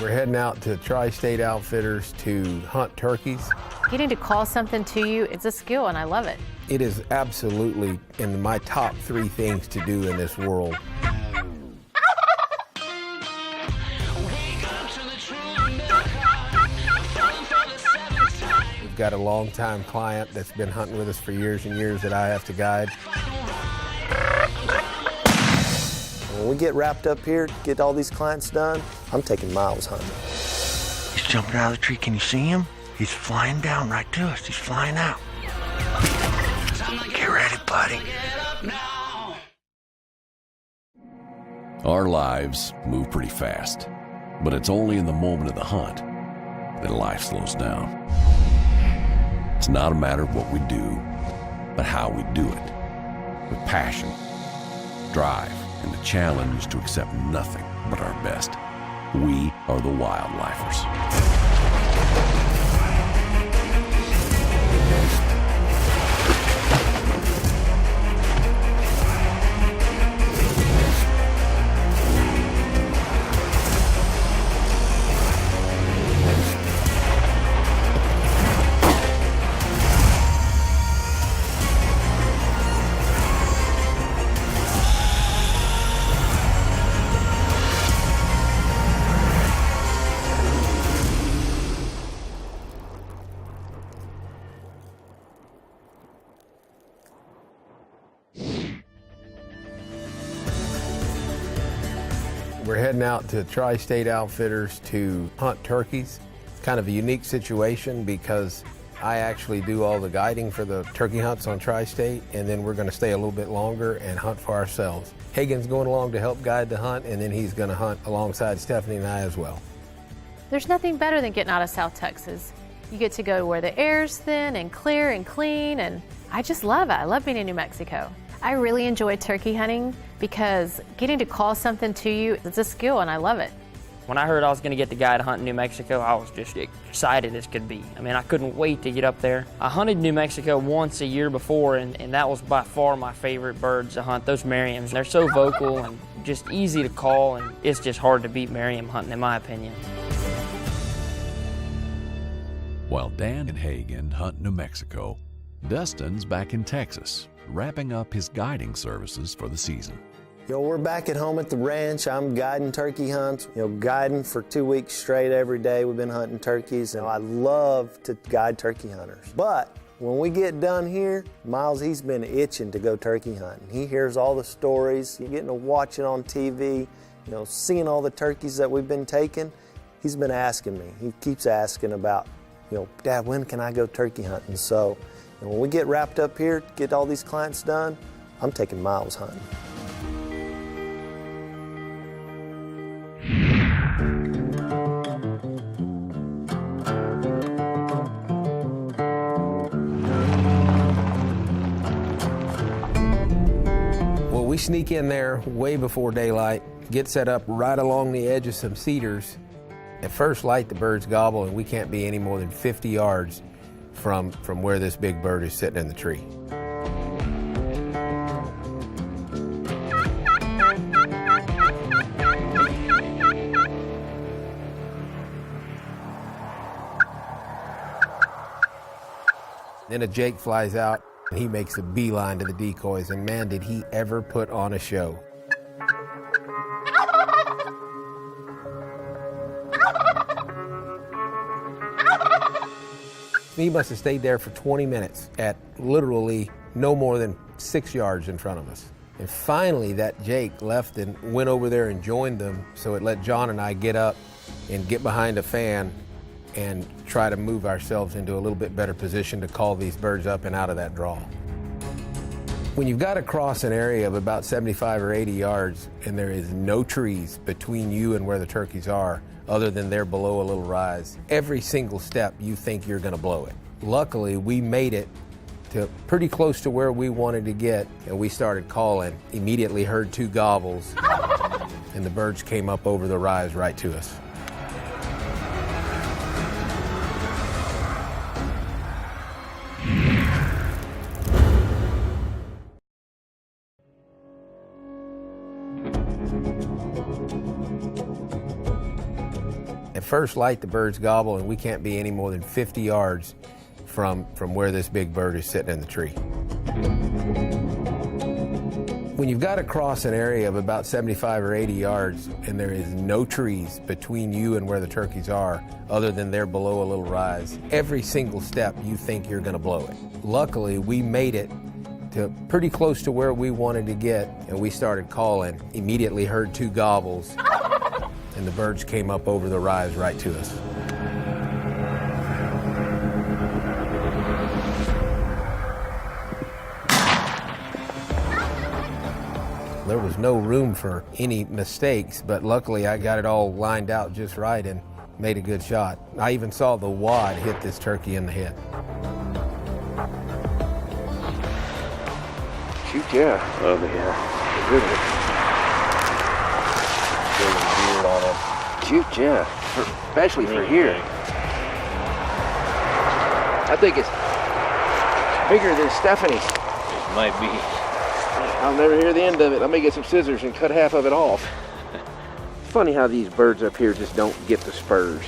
We're heading out to Tri-State Outfitters to hunt turkeys. Getting to call something to you, it's a skill and I love it. It is absolutely in my top 3 things to do in this world. We've got a long-time client that's been hunting with us for years and years that I have to guide. When we get wrapped up here, get all these clients done, I'm taking miles hunting. He's jumping out of the tree. Can you see him? He's flying down right to us. He's flying out. Get ready, buddy. Our lives move pretty fast, but it's only in the moment of the hunt that life slows down. It's not a matter of what we do, but how we do it. With passion, drive, and the challenge to accept nothing but our best. We are the Wildlifers. We're heading out to Tri-State Outfitters to hunt turkeys. It's kind of a unique situation because I actually do all the guiding for the turkey hunts on Tri-State, and then we're going to stay a little bit longer and hunt for ourselves. Hagen's going along to help guide the hunt, and then he's going to hunt alongside Stephanie and I as well. There's nothing better than getting out of South Texas. You get to go where the air's thin and clear and clean, and I just love it. I love being in New Mexico. I really enjoy turkey hunting because getting to call something to you, it's a skill and I love it. When I heard I was going to get the guy to hunt in New Mexico, I was just excited as could be. I mean, I couldn't wait to get up there. I hunted New Mexico once a year before, and that was by far my favorite birds to hunt, those Merriams. They're so vocal and just easy to call, and it's just hard to beat Merriam hunting, in my opinion. While Dan and Hagen hunt New Mexico, Dustin's back in Texas, wrapping up his guiding services for the season. We're back at home at the ranch. I'm guiding turkey hunts, guiding for 2 weeks straight every day. We've been hunting turkeys, and I love to guide turkey hunters. But when we get done here, Miles, he's been itching to go turkey hunting. He hears all the stories, he's getting to watch it on TV, seeing all the turkeys that we've been taking. He's been asking me. He keeps asking about, Dad, when can I go turkey hunting? So when we get wrapped up here, get all these clients done, I'm taking Miles hunting. Well, we sneak in there way before daylight, get set up right along the edge of some cedars. At first light, the birds gobble, and we can't be any more than 50 yards from where this big bird is sitting in the tree. Then a Jake flies out, and he makes a beeline to the decoys, and man, did he ever put on a show. He must have stayed there for 20 minutes at literally no more than 6 yards in front of us. And finally, that Jake left and went over there and joined them, so it let John and I get up and get behind a fan and try to move ourselves into a little bit better position to call these birds up and out of that draw. When you've got to cross an area of about 75 or 80 yards and there is no trees between you and where the turkeys are, other than they're below a little rise, every single step you think you're going to blow it. Luckily, we made it to pretty close to where we wanted to get, and we started calling. Immediately heard 2 gobbles, and the birds came up over the rise right to us. At At first light, the birds gobble, and we can't be any more than 50 yards from where this big bird is sitting in the tree. When you've got to cross an area of about 75 or 80 yards and there is no trees between you and where the turkeys are, other than they're below a little rise, every single step you think you're going to blow it. Luckily, we made it to pretty close to where we wanted to get, and we started calling. Immediately heard 2 gobbles, and the birds came up over the rise right to us. There was no room for any mistakes, but luckily I got it all lined out just right and made a good shot. I even saw the wad hit this turkey in the head. Shoot, yeah. Oh, yeah. Good one. Shoot, yeah. Especially for here. I think it's bigger than Stephanie's. It might be. I'll never hear the end of it. I may get some scissors and cut half of it off. It's funny how these birds up here just don't get the spurs.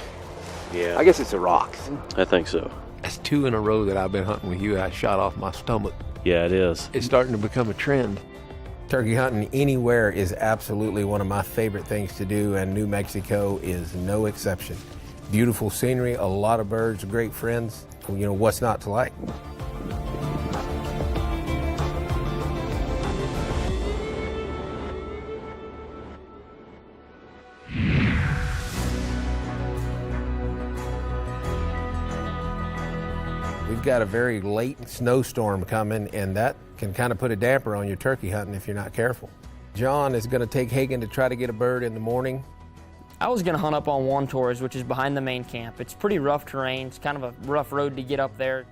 Yeah. I guess it's the rocks. I think so. That's 2 in a row that I've been hunting with you. I shot off my stomach. Yeah, it is. It's starting to become a trend. Turkey hunting anywhere is absolutely one of my favorite things to do, and New Mexico is no exception. Beautiful scenery, a lot of birds, great friends. You know, what's not to like? We've got a very late snowstorm coming, and that can kind of put a damper on your turkey hunting if you're not careful. John is going to take Hagen to try to get a bird in the morning. I was going to hunt up on One Torres, which is behind the main camp. It's pretty rough terrain. It's kind of a rough road to get up there.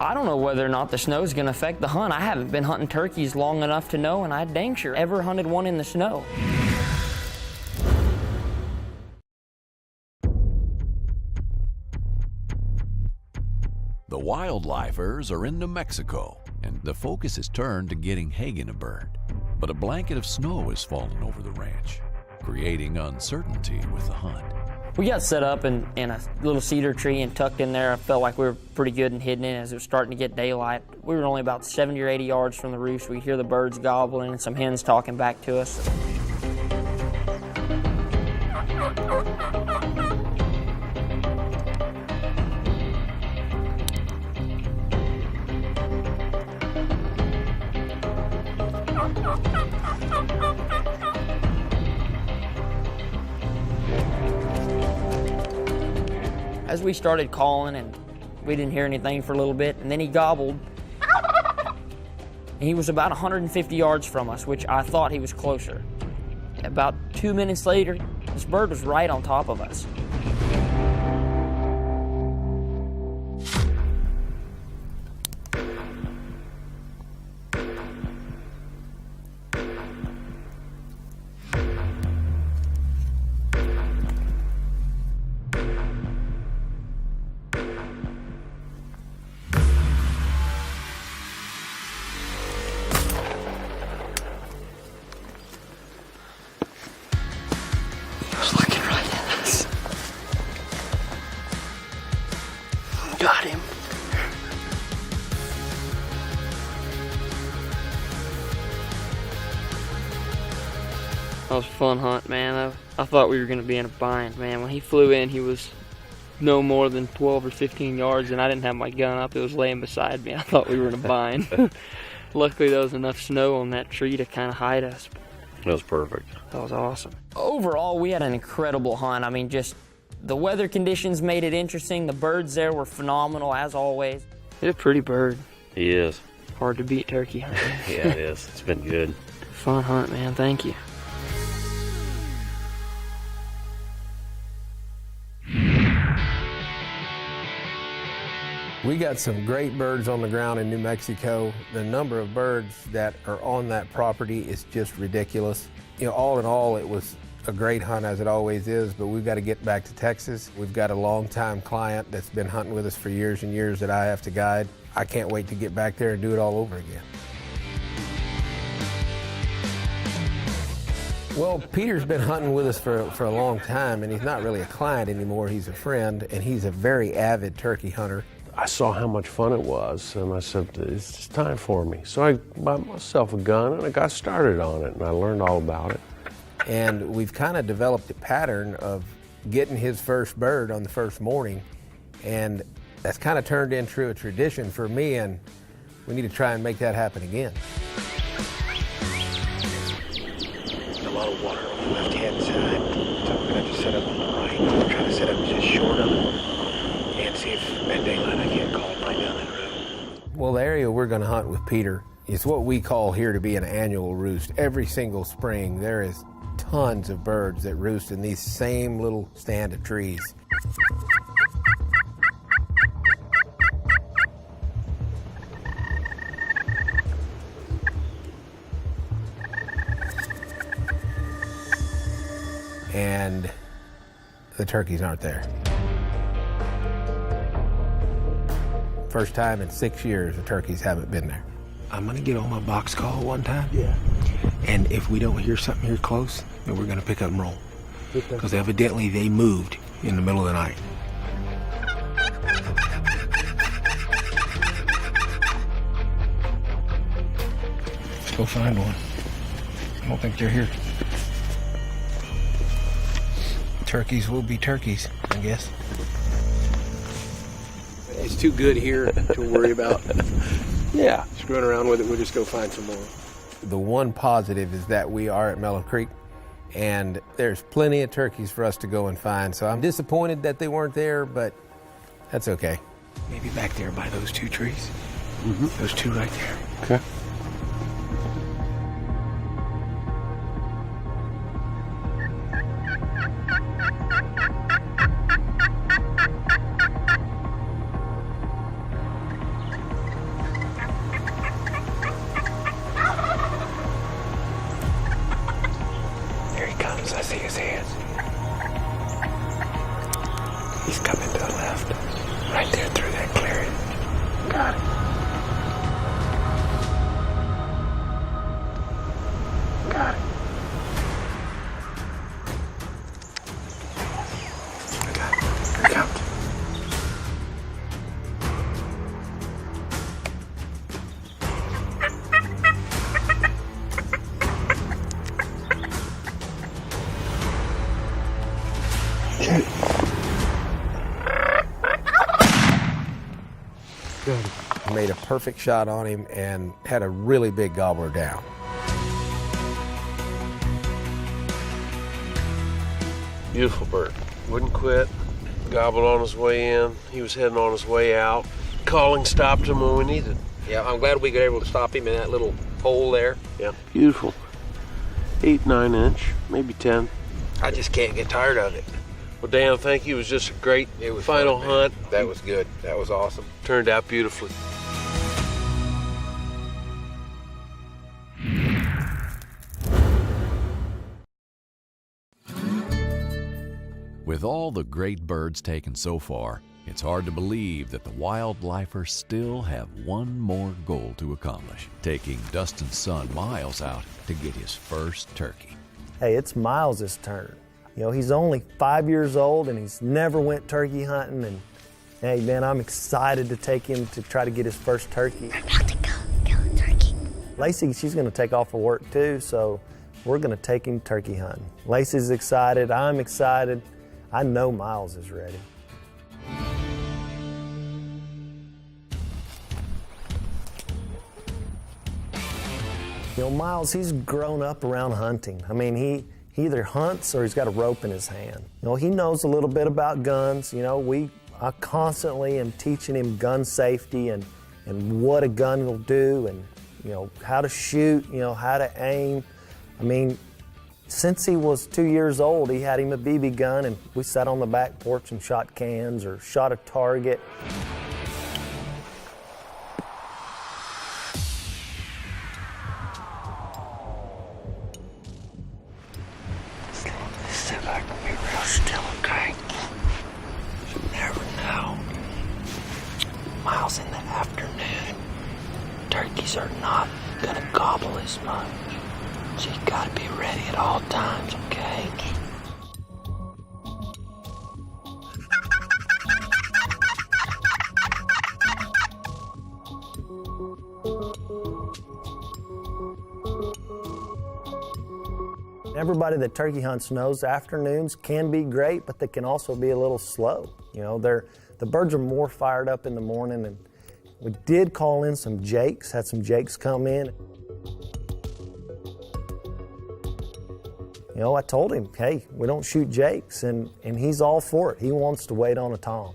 I don't know whether or not the snow is going to affect the hunt. I haven't been hunting turkeys long enough to know, and I dang sure ever hunted one in the snow. The wildlifers are in New Mexico, and the focus is turned to getting Hagen a bird. But a blanket of snow has fallen over the ranch, creating uncertainty with the hunt. We got set up in a little cedar tree and tucked in there. I felt like we were pretty good and hidden in as it was starting to get daylight. We were only about 70 or 80 yards from the roost. We could hear the birds gobbling and some hens talking back to us. As we started calling, and we didn't hear anything for a little bit, and then he gobbled. And he was about 150 yards from us, which I thought he was closer. About 2 minutes later, this bird was right on top of us. Got him. That was a fun hunt, man. I thought we were going to be in a bind, man. When he flew in, he was no more than 12 or 15 yards, and I didn't have my gun up. It was laying beside me. I thought we were in a bind. Luckily, there was enough snow on that tree to kind of hide us. That was perfect. That was awesome. Overall, we had an incredible hunt. I mean, just the weather conditions made it interesting. The birds there were phenomenal, as always. He's a pretty bird. He is. Hard to beat turkey hunting. Yeah, it is. It's been good. Fun hunt, man. Thank you. We got some great birds on the ground in New Mexico. The number of birds that are on that property is just ridiculous. You know, all in all, it was a great hunt, as it always is, but we've got to get back to Texas. We've got a longtime client that's been hunting with us for years and years that I have to guide. I can't wait to get back there and do it all over again. Well, Peter's been hunting with us for a long time, and he's not really a client anymore. He's a friend, and he's a very avid turkey hunter. I saw how much fun it was, and I said, it's time for me. So I bought myself a gun, and I got started on it, and I learned all about it. And we've kind of developed a pattern of getting his first bird on the first morning, and that's kind of turned into a tradition for me, and we need to try and make that happen again. A lot of water on the left-hand side, so I'm going to just set up on the right. I'm trying to set up just short of it and see if at daylight I can't call right down that road. Well, the area we're going to hunt with Peter is what we call here to be an annual roost. Every single spring, there is tons of birds that roost in these same little stand of trees. And the turkeys aren't there. First time in 6 years the turkeys haven't been there. I'm going to get on my box call one time. Yeah. And if we don't hear something here close, then we're going to pick up and roll. Because evidently they moved in the middle of the night. Let's go find one. I don't think they're here. Turkeys will be turkeys, I guess. It's too good here to worry about. Yeah. Screwing around with it, we'll just go find some more. The one positive is that we are at Mellon Creek, and there's plenty of turkeys for us to go and find. So I'm disappointed that they weren't there, but that's okay. Maybe back there by those two trees. Mm-hmm. Those two right there. Okay. There he comes. I see his hands. He's coming to the left. Right there through that clearing. Got it. Got it. I got it. Here he comes. Made a perfect shot on him and had a really big gobbler down. Beautiful bird. Wouldn't quit. Gobbled on his way in. He was heading on his way out. Calling stopped him when we needed. Yeah, I'm glad we were able to stop him in that little hole there. Yeah. Beautiful. 8, 9 inch, maybe 10. I just can't get tired of it. Well, Dan, thank you. It was just a great final hunt. That was good. That was awesome. Turned out beautifully. With all the great birds taken so far, it's hard to believe that the wildlifers still have one more goal to accomplish, taking Dustin's son Miles out to get his first turkey. Hey, it's Miles' turn. You know, he's only 5 years old and he's never went turkey hunting, and hey man, I'm excited to take him to try to get his first turkey. I'm about to go kill a turkey. Lacey, she's gonna take off for work too, so we're gonna take him turkey hunting. Lacey's excited, I'm excited. I know Miles is ready. You know, Miles, he's grown up around hunting. I mean, he either hunts or he's got a rope in his hand. You know, he knows a little bit about guns. You know, I constantly am teaching him gun safety and what a gun will do, and, you know, how to shoot, you know, how to aim. I mean, since he was 2 years old, he had him a BB gun, and we sat on the back porch and shot cans or shot a target. Sit back and be real still, okay? You never know. Miles, in the afternoon, turkeys are not gonna gobble as much. So you gotta be ready at all times, okay? Everybody that turkey hunts knows afternoons can be great, but they can also be a little slow. You know, the birds are more fired up in the morning, and we did call in some jakes, had some jakes come in. You know, I told him, hey, we don't shoot jakes, and he's all for it. He wants to wait on a tom.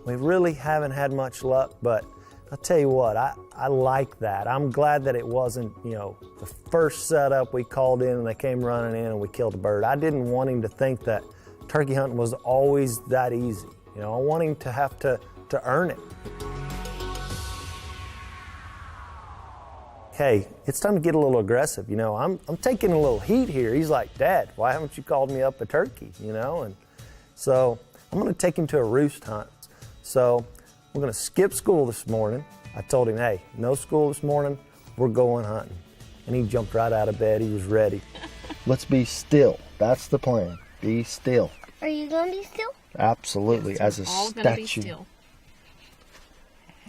We really haven't had much luck, but I'll tell you what, I like that. I'm glad that it wasn't, you know, the first setup we called in and they came running in and we killed a bird. I didn't want him to think that turkey hunting was always that easy. You know, I want him to have to earn it. Hey, it's time to get a little aggressive. You know, I'm taking a little heat here. He's like, Dad, why haven't you called me up a turkey? You know, and so I'm gonna take him to a roost hunt. So we're gonna skip school this morning. I told him, hey, no school this morning, we're going hunting. And he jumped right out of bed, he was ready. Let's be still, that's the plan, be still. Are you going to be still? Absolutely, Yes, as a all statue. gonna be still.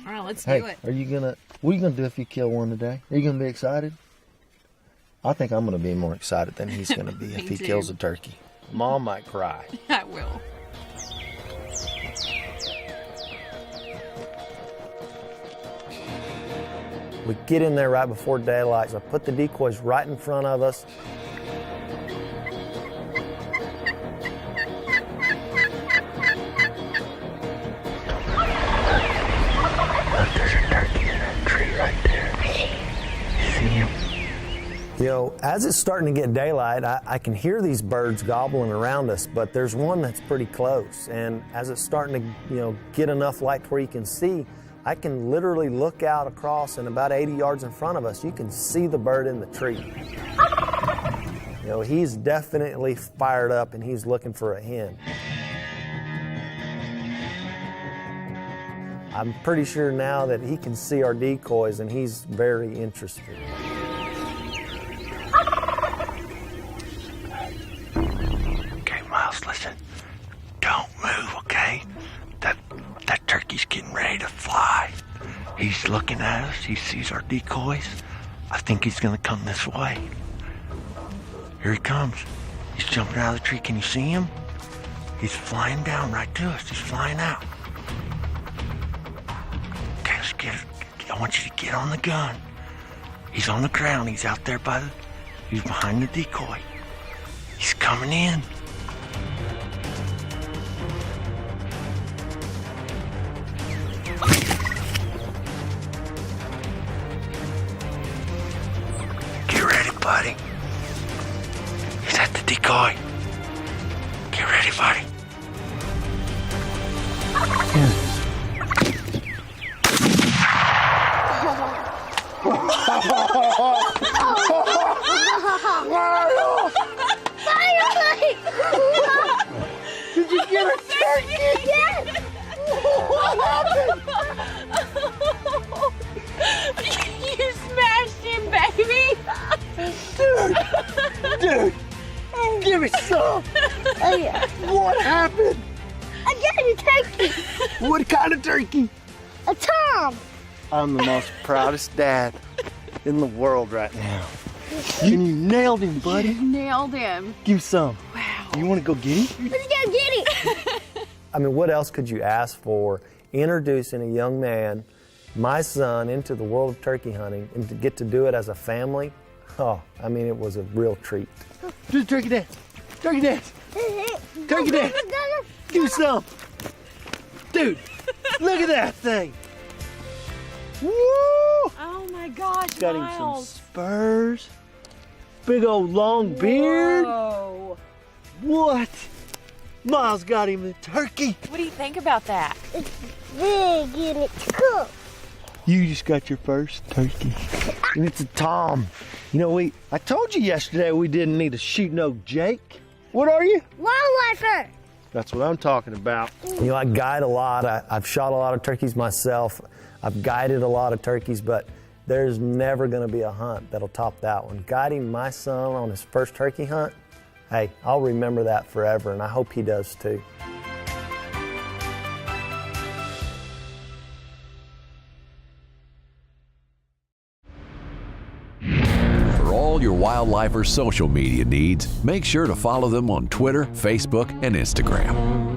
All right, let's do it. What are you gonna do if you kill one today? Are you gonna be excited? I think I'm gonna be more excited than he's gonna be if he too. kills a turkey. Mom might cry. I will. We get in there right before daylight, so I put the decoys right in front of us. Look, there's a turkey in that tree right there. You see him? You know, as it's starting to get daylight, I can hear these birds gobbling around us, but there's one that's pretty close. And as it's starting to, you know, get enough light where you can see, I can literally look out across, and about 80 yards in front of us, you can see the bird in the tree. You know, he's definitely fired up and he's looking for a hen. I'm pretty sure now that he can see our decoys and he's very interested. Okay, Miles, listen. Don't move, okay? That turkey's getting ready to fly. He's looking at us. He sees our decoys. I think he's gonna come this way. Here he comes. He's jumping out of the tree. Can you see him? He's flying down right to us. He's flying out. Okay, let's get it. I want you to get on the gun. He's on the ground. He's out there he's behind the decoy. He's coming in. Get ready, buddy. He's at the decoy. Get ready, buddy. Did you get a turkey? Yes! What happened? You smashed him, baby. Dude, give me some. Oh, yeah. What happened? I got a turkey. What kind of turkey? A tom. I'm the most proudest dad in the world right now. You nailed him, buddy. You nailed him. Give me some. Wow. You want to go get him? Let's go get it. I mean, what else could you ask for introducing a young man, my son, into the world of turkey hunting, and to get to do it as a family? Oh, I mean, it was a real treat. Do the turkey dance. Turkey dance. Turkey dance. Give me some. Dude, look at that thing. Woo! Oh my gosh, Got him some Miles. spurs. Big old long beard. Whoa. What? Miles got him the turkey. What do you think about that? It's big and it's cool. You just got your first turkey. And it's a tom. You know, I told you yesterday we didn't need to shoot no Jake. What are you? Wildlifer. That's what I'm talking about. You know, I guide a lot. I've shot a lot of turkeys myself. I've guided a lot of turkeys, but There's never going to be a hunt that'll top that one. Guiding my son on his first turkey hunt, hey, I'll remember that forever, and I hope he does too. For all your Wildlifer social media needs, make sure to follow them on Twitter, Facebook, and Instagram.